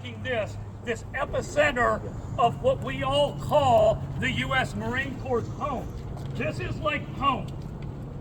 making this epicenter of what we all call the U.S. Marine Corps' home. This is like home.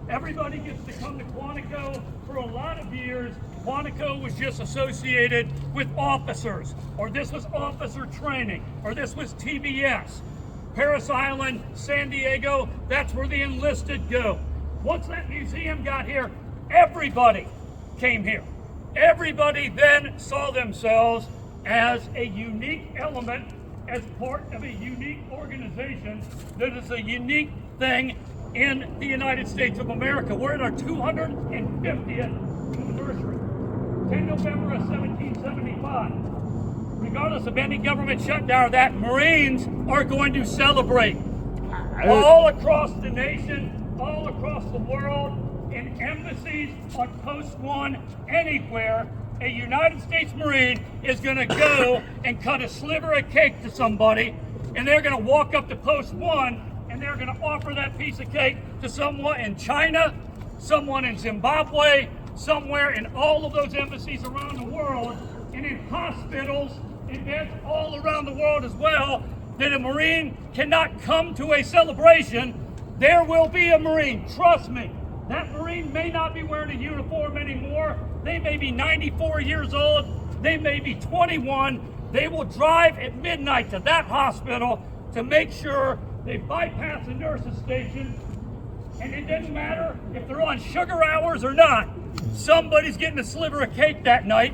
Everybody gets to come to Quantico. For a lot of years, Quantico was just associated with officers, or this was officer training, or this was TBS. Paris Island, San Diego, that's where the enlisted go. Once that museum got here, everybody came here. Everybody then saw themselves as a unique element, as part of a unique organization that is a unique thing in the United States of America. We're at our 250th anniversary, 10 November of 1775. Regardless of any government shutdown, that Marines are going to celebrate all across the nation, all across the world, in embassies, on Post 1, anywhere. A United States Marine is going to go and cut a sliver of cake to somebody, and they're going to walk up to Post 1 and they're going to offer that piece of cake to someone in China, someone in Zimbabwe, somewhere in all of those embassies around the world, and in hospitals, events all around the world as well, that a Marine cannot come to a celebration. There will be a Marine, trust me. That Marine may not be wearing a uniform anymore. They may be 94 years old. They may be 21. They will drive at midnight to that hospital to make sure they bypass the nurse's station. And it doesn't matter if they're on sugar hours or not. Somebody's getting a sliver of cake that night,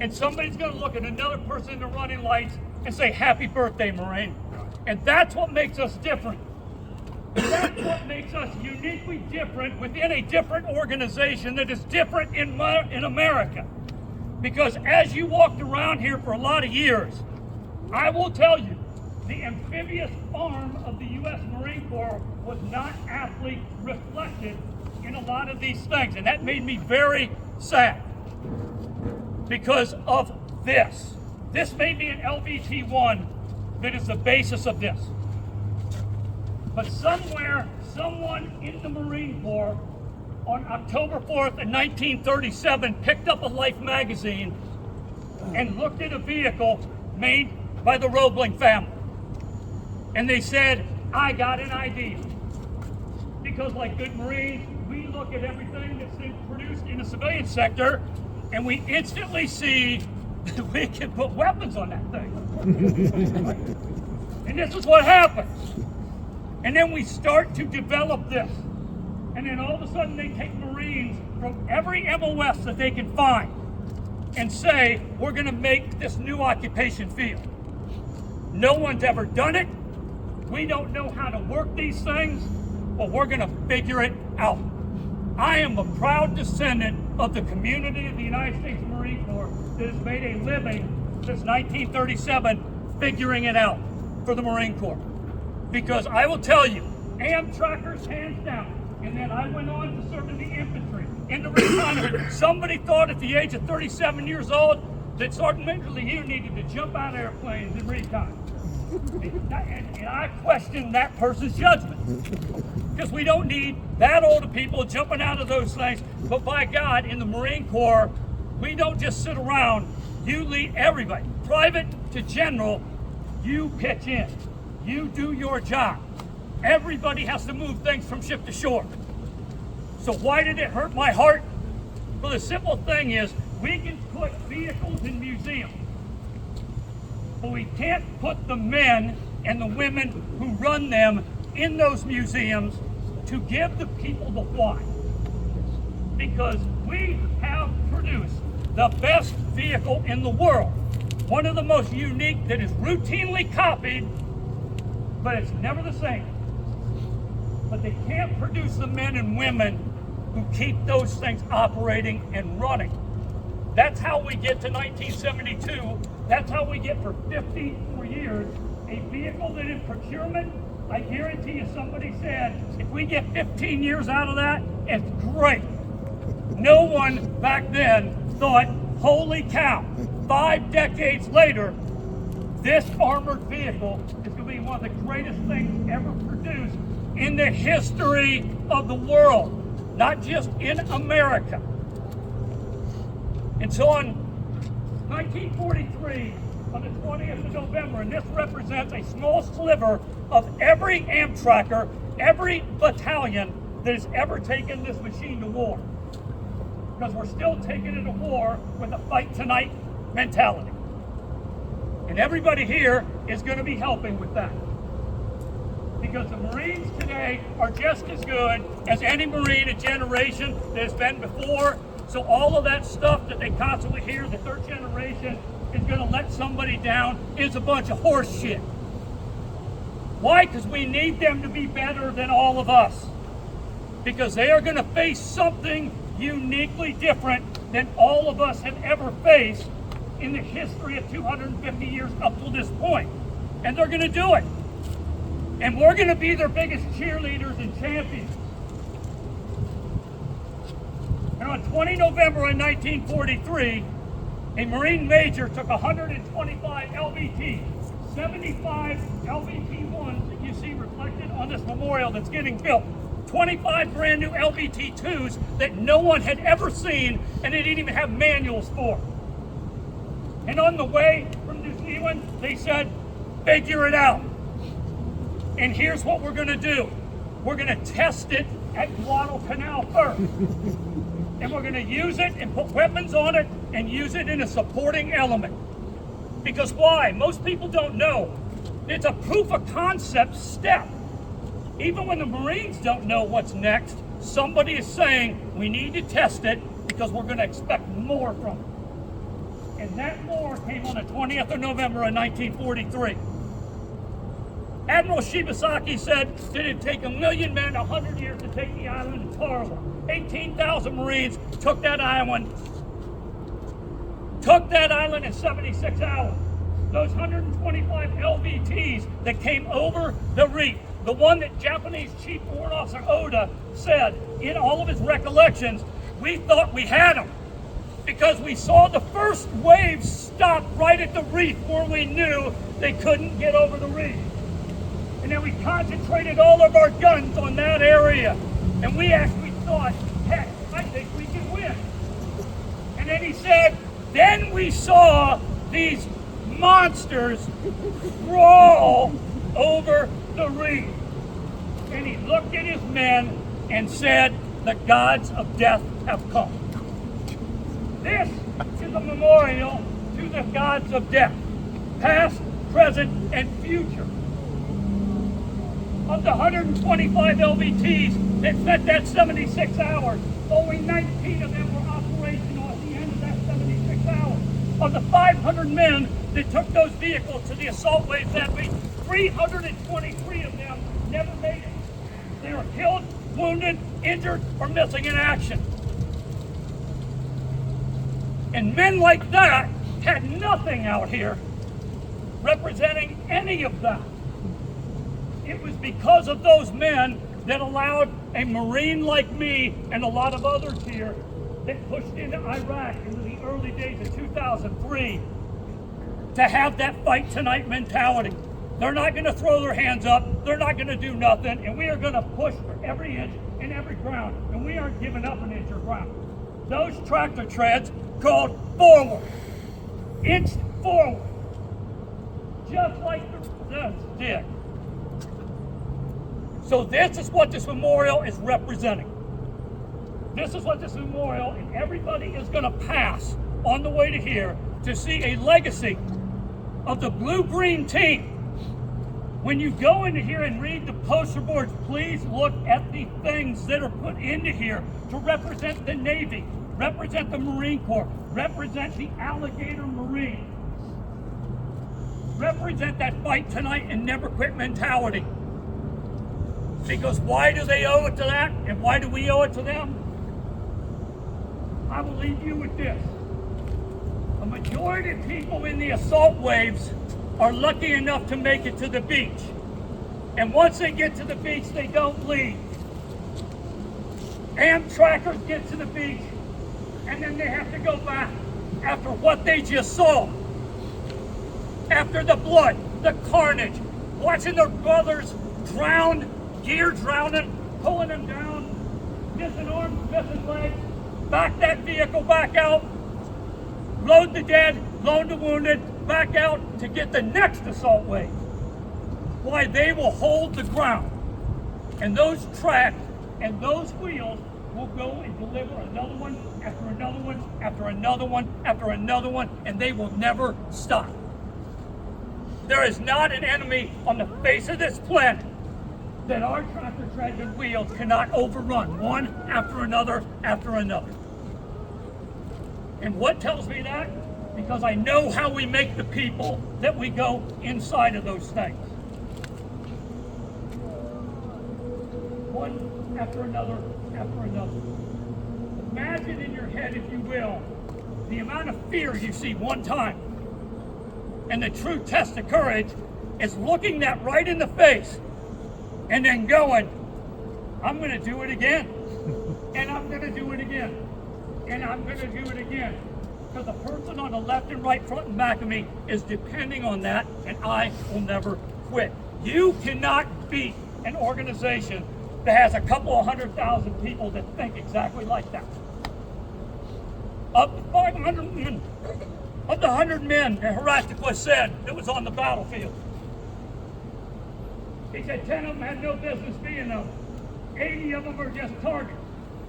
and somebody's going to look at another person in the running lights and say, "Happy birthday, Marine." And that's what makes us different. That's what makes us uniquely different within a different organization that is different in America. Because as you walked around here for a lot of years, I will tell you, the amphibious arm of the U.S. Marine Corps was not aptly reflected in a lot of these things. And that made me very sad because of this. This may be an LVT-1 that is the basis of this. But somewhere, someone in the Marine Corps on October 4th in 1937 picked up a Life magazine and looked at a vehicle made by the Roebling family. And they said, "I got an idea." Because like good Marines, we look at everything that's been produced in the civilian sector and we instantly see that we can put weapons on that thing. And this is what happens. And then we start to develop this. And then all of a sudden they take Marines from every MOS that they can find and say, "We're going to make this new occupation field." No one's ever done it. We don't know how to work these things, but we're going to figure it out. I am a proud descendant of the community of the United States Marine Corps that has made a living since 1937 figuring it out for the Marine Corps. Because I will tell you, Amtrackers hands down, and then I went on to serve in the infantry, in the reconnaissance. Somebody thought at the age of 37 years old that Sergeant Major Lehew needed to jump out of airplanes and recon. And I question that person's judgment. Because we don't need that old of people jumping out of those things. But by God, in the Marine Corps, we don't just sit around. You lead everybody, private to general, you pitch in. You do your job. Everybody has to move things from ship to shore. So why did it hurt my heart? Well, the simple thing is, we can put vehicles in museums, but we can't put the men and the women who run them in those museums to give the people the why. Because we have produced the best vehicle in the world, one of the most unique that is routinely copied, but it's never the same. But they can't produce the men and women who keep those things operating and running. That's how we get to 1972. That's how we get for 54 years a vehicle that in procurement, I guarantee you somebody said, if we get 15 years out of that, it's great. No one back then thought, holy cow, 5 decades later, this armored vehicle is going to be one of the greatest things ever produced in the history of the world, not just in America. And so in 1943, on the 20th of November, and this represents a small sliver of every Amtracker, every battalion that has ever taken this machine to war. Because we're still taking it to war with a fight tonight mentality. And everybody here is going to be helping with that. Because the Marines today are just as good as any Marine a generation that has been before. So all of that stuff that they constantly hear that their generation is going to let somebody down is a bunch of horse shit. Why? Because we need them to be better than all of us. Because they are going to face something uniquely different than all of us have ever faced in the history of 250 years up to this point. And they're going to do it. And we're going to be their biggest cheerleaders and champions. And on 20 November in 1943, a Marine major took 125 LBT, 75 LBT-1s that you see reflected on this memorial that's getting built, 25 brand new LBT-2s that no one had ever seen and they didn't even have manuals for. And on the way from New Zealand, they said, figure it out. And here's what we're going to do. We're going to test it at Guadalcanal first. And we're going to use it and put weapons on it and use it in a supporting element. Because why? Most people don't know. It's a proof of concept step. Even when the Marines don't know what's next, somebody is saying we need to test it because we're going to expect more from it. And that more came on the 20th of November of 1943. Admiral Shibasaki said that it'd take 1 million men 100 years to take the island of Tarawa. 18,000 Marines took that island in 76 hours. Those 125 LVTs that came over the reef, the one that Japanese Chief Warrant Officer Oda said in all of his recollections, we thought we had them because we saw the first wave stop right at the reef where we knew they couldn't get over the reef. And then we concentrated all of our guns on that area. And we actually thought, heck, I think we can win. And then he said, then we saw these monsters crawl over the reef. And he looked at his men and said, the gods of death have come. This is a memorial to the gods of death, past, present, and future. Of the 125 LVTs that spent that 76 hours, only 19 of them were operational at the end of that 76 hours. Of the 500 men that took those vehicles to the assault waves that week, 323 of them never made it. They were killed, wounded, injured, or missing in action. And men like that had nothing out here representing any of that. It was because of those men that allowed a Marine like me and a lot of others here that pushed into Iraq into the early days of 2003 to have that fight tonight mentality. They're not going to throw their hands up. They're not going to do nothing. And we are going to push for every inch and every ground. And we aren't giving up an inch of ground. Those tractor treads called forward. Inch forward. Just like the stick. So this is what this memorial is representing. This is what this memorial, and everybody is going to pass on the way to here to see a legacy of the blue-green team. When you go into here and read the poster boards, please look at the things that are put into here to represent the Navy, represent the Marine Corps, represent the Alligator Marine, represent that fight tonight and never quit mentality. Because why do they owe it to that? And why do we owe it to them? I will leave you with this. A majority of people in the assault waves are lucky enough to make it to the beach. And once they get to the beach, they don't leave. Amtrackers get to the beach, and then they have to go back after what they just saw. After the blood, the carnage, watching their brothers drown, gear drowning, pulling them down, missing arms, missing legs, back that vehicle back out, load the dead, load the wounded, back out to get the next assault wave. Why, they will hold the ground. And those tracks and those wheels will go and deliver another one after another one after another one after another one, and they will never stop. There is not an enemy on the face of this planet that our tractor treads and wheels cannot overrun, one after another after another. And what tells me that? Because I know how we make the people that we go inside of those things. One after another after another. Imagine in your head, if you will, the amount of fear you see one time. And the true test of courage is looking that right in the face and then going, I'm going to do it again. And I'm going to do it again. And I'm going to do it again. Because the person on the left and right, front and back of me is depending on that, and I will never quit. You cannot beat an organization that has a couple of 100,000 people that think exactly like that. Of the 500 men, of the 100 men that Heraclius said that was on the battlefield, he said 10 of them had no business being there. 80 of them are just targets.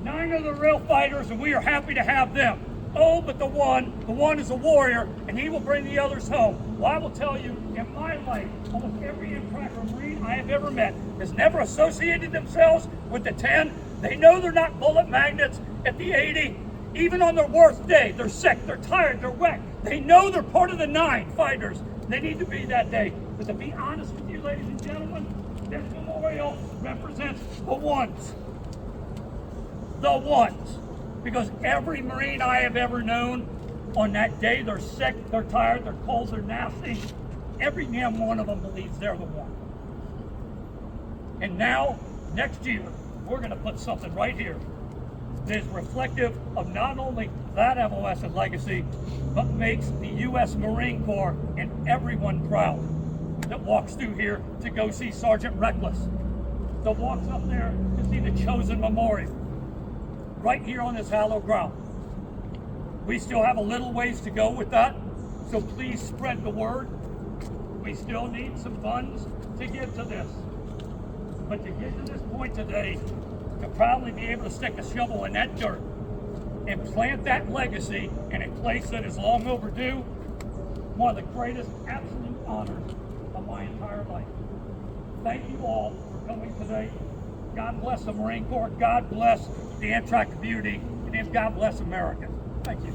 9 of the real fighters, and we are happy to have them. Oh, but the one is a warrior, and he will bring the others home. Well, I will tell you, in my life, almost every intractor Marine I have ever met has never associated themselves with the 10. They know they're not bullet magnets at the 80. Even on their worst day, they're sick, they're tired, they're wet. They know they're part of the 9 fighters. They need to be that day. But to be honest with you, ladies and gentlemen, this memorial represents the ones. The ones. Because every Marine I have ever known, on that day, they're sick, they're tired, they're cold, they're nasty. Every damn one of them believes they're the one. And now, next year, we're going to put something right here that is reflective of not only that MOS legacy, but makes the U.S. Marine Corps and everyone proud that walks through here to go see Sergeant Reckless, that walks up there to see the Chosen Memorial, right here on this hallowed ground. We still have a little ways to go with that, so please spread the word. We still need some funds to get to this. But to get to this point today, to proudly be able to stick a shovel in that dirt and plant that legacy in a place that is long overdue, one of the greatest absolute honors of my entire life. Thank you all for coming today. God bless the Marine Corps. God bless the Amtrak community. And God bless America. Thank you.